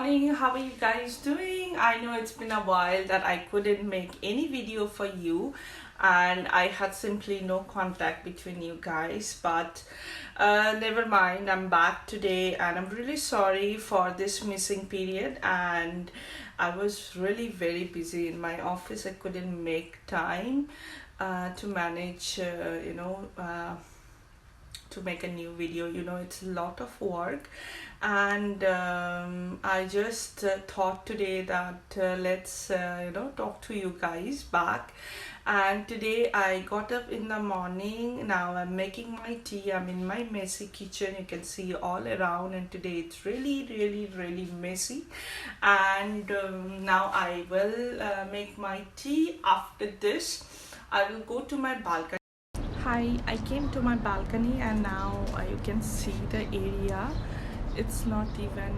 morning. How are you guys doing? I know it's been a while that I couldn't make any video for you, and I had simply no contact between you guys, but never mind. I'm back today, and I'm really sorry for this missing period. And I was really very busy in my office. I couldn't make time to manage, to make a new video. It's a lot of work, and I just thought today that let's talk to you guys back. And today I got up in the morning. Now I'm making my tea. I'm in my messy kitchen, you can see all around, and today it's really messy. And now I will make my tea. After this I will go to my balcony. Hi, I came to my balcony, and now you can see the area. It's not even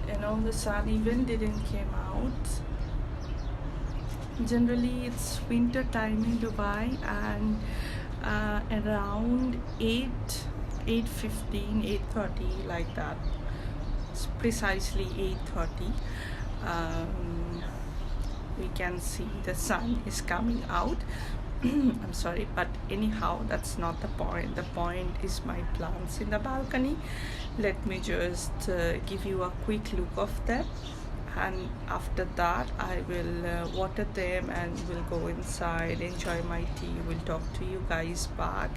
in the sun even didn't came out. Generally it's winter time in Dubai, and around 8:15, 8:30, like that. It's precisely 8:30. We can see the sun is coming out. I'm sorry, but anyhow, that's not the point. The point is my plants in the balcony. Let me just give you a quick look of them, and after that I will water them and will go inside, enjoy my tea, will talk to you guys back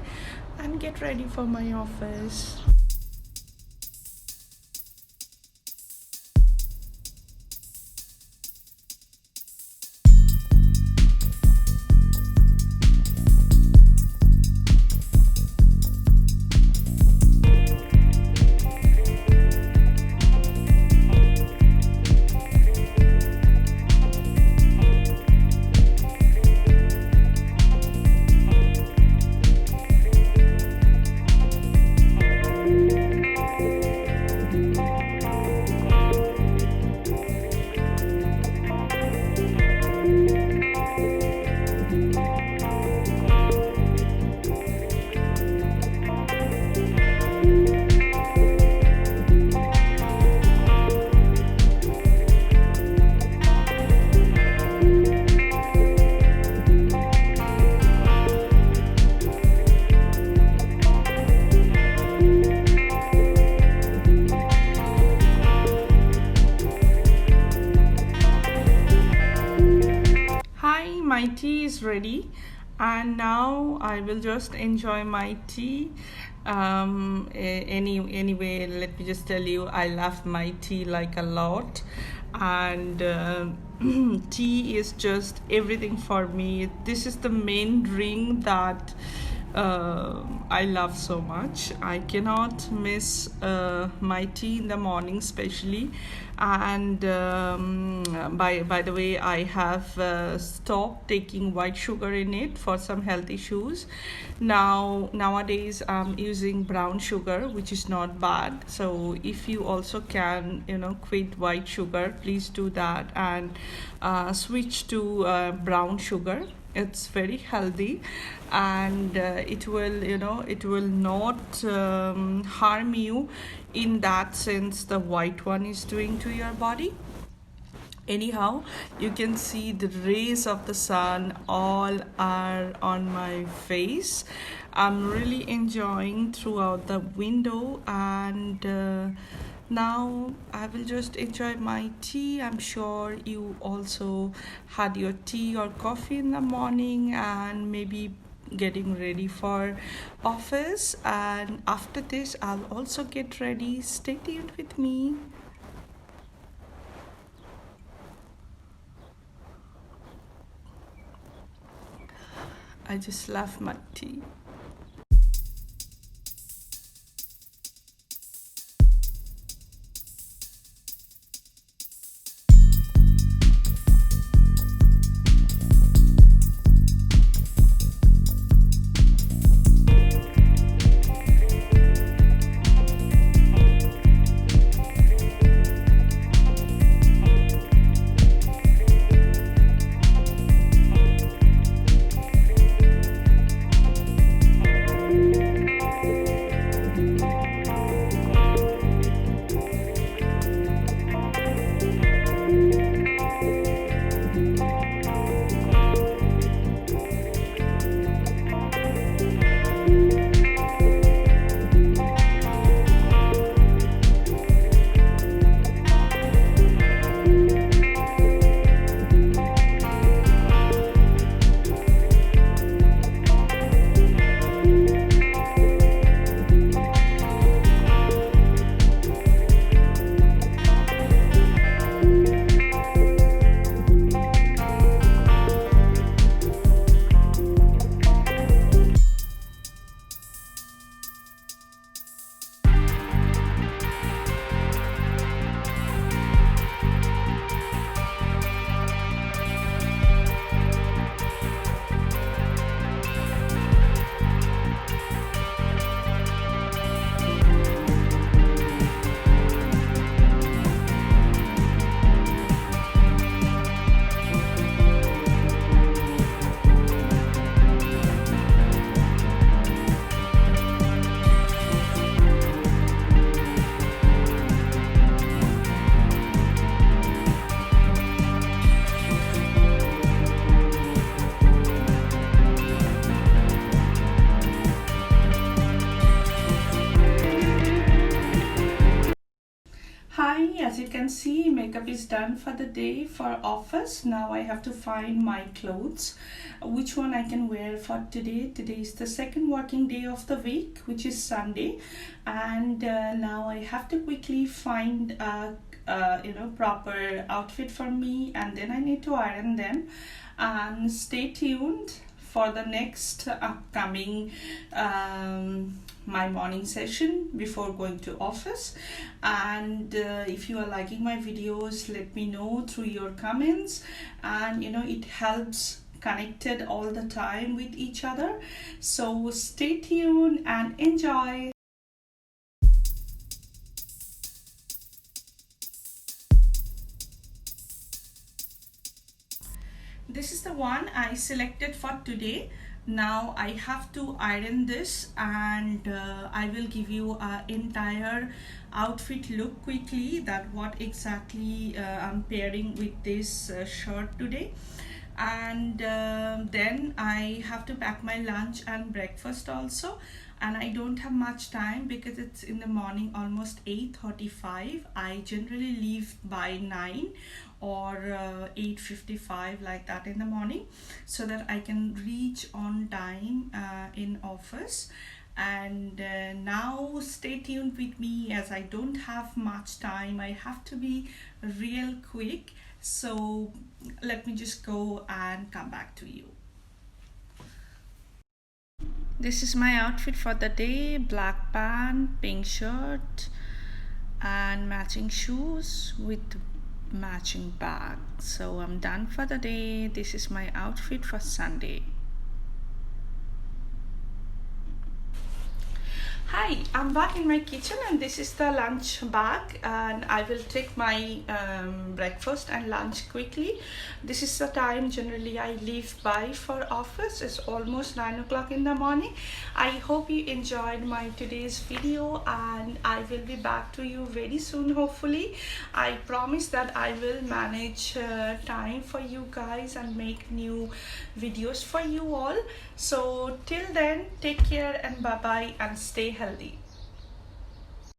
and get ready for my office. My tea is ready, and now I will just enjoy my tea. Anyway, let me just tell you, I love my tea like a lot, and tea is just everything for me. This is the main drink that I love so much. I cannot miss my tea in the morning, especially. And by the way, I have stopped taking white sugar in it for some health issues. Nowadays I'm using brown sugar, which is not bad. So if you also can quit white sugar, please do that and switch to brown sugar. It's very healthy, and it will not harm you in that sense the white one is doing to your body. Anyhow, you can see the rays of the sun all are on my face. I'm really enjoying throughout the window, and now I will just enjoy my tea. I'm sure you also had your tea or coffee in the morning, and maybe getting ready for office. And after this I'll also get ready. Stay tuned with me. I just love my tea. Hi, as you can see, makeup is done for the day for office. Now I have to find my clothes, which one I can wear for today. Today is the second working day of the week, which is Sunday, and now I have to quickly find a proper outfit for me, and then I need to iron them. And stay tuned for the next upcoming my morning session before going to office. And if you are liking my videos, let me know through your comments, and it helps connected all the time with each other. So stay tuned and enjoy. This is the one I selected for today. Now I have to iron this, and I will give you an entire outfit look quickly, that what exactly I'm pairing with this shirt today. And then I have to pack my lunch and breakfast also, and I don't have much time because it's in the morning, almost 8:35. I generally leave by 9 or 8:55, like that, in the morning, so that I can reach on time in office. And now stay tuned with me, as I don't have much time. I have to be real quick, so let me just go and come back to you. This is my outfit for the day: black pant, pink shirt, and matching shoes with matching bag. So I'm done for the day. This is my outfit for Sunday. Hi, I'm back in my kitchen, and this is the lunch bag, and I will take my breakfast and lunch quickly. This is the time generally I leave by for office. It's almost 9 o'clock in the morning. I hope you enjoyed my today's video, and I will be back to you very soon, hopefully. I promise that I will manage time for you guys and make new videos for you all. So till then, take care and bye bye, and stay healthy.